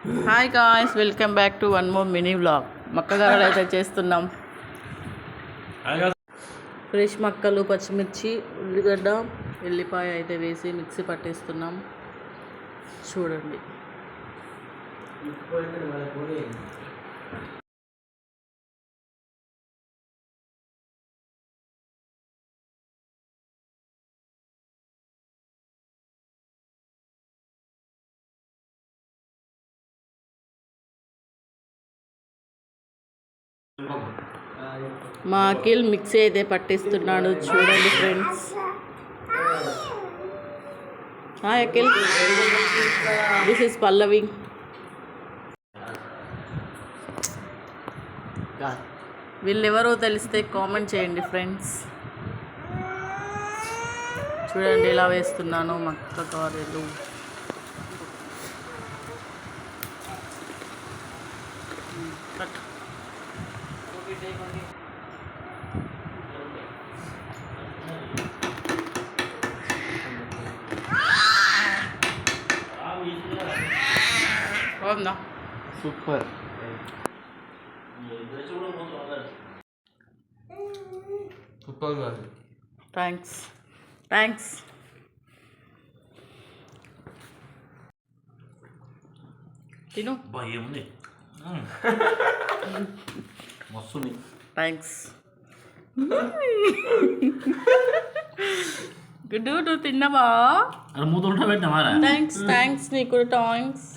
Hi guys, welcome back to one more mini vlog. మక్కగారలు అయితే చేస్తున్నాం. ఫ్రెష్ మక్కలు, పచ్చిమిర్చి, ఉల్లిగడ్డ, ఎల్లిపాయ అయితే వేసి మిక్సీ పట్టేస్తున్నాం. చూడండి. మా అఖిల్ మిక్సీ అయితే పట్టిస్తున్నాడు. చూడండి friends. Hi Akhil, this is Pallavi. వీళ్ళెవరో తెలిస్తే కామెంట్ చేయండి ఫ్రెండ్స్. చూడండి ఎలా వేస్తున్నాను మక్క కారెలు. సూపర్. సూపర్. Thanks thanks. తిను. ఏముంది మస్తు. థ్యాంక్స్. గుడ్డు నువ్వు తిన్నావా? అది మూత ఉంటా పెట్టినామారా? థ్యాంక్స్ థ్యాంక్స్, నీకు కూడా థ్యాంక్స్.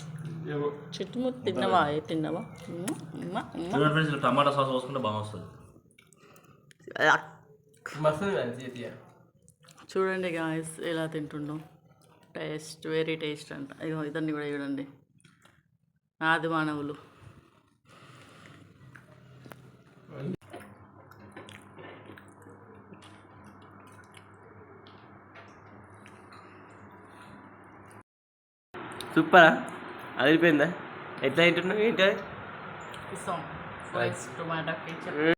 చుట్టుముట్టు తిన్నావా? తిన్నావా? టమాటా సాస్ పోసుకుంటే బాగా వస్తుంది. చూడండి గాయస్ ఎలా తింటుండో. టేస్ట్ వెరీ టేస్ట్ అంట. ఇగో ఇద్దరిని కూడా చూడండి, ఆది మానవులు. సూపరా? అదిరిపోయిందా? ఎట్లా తింటున్నావు? ఏంటి టొమాటో కేచప్.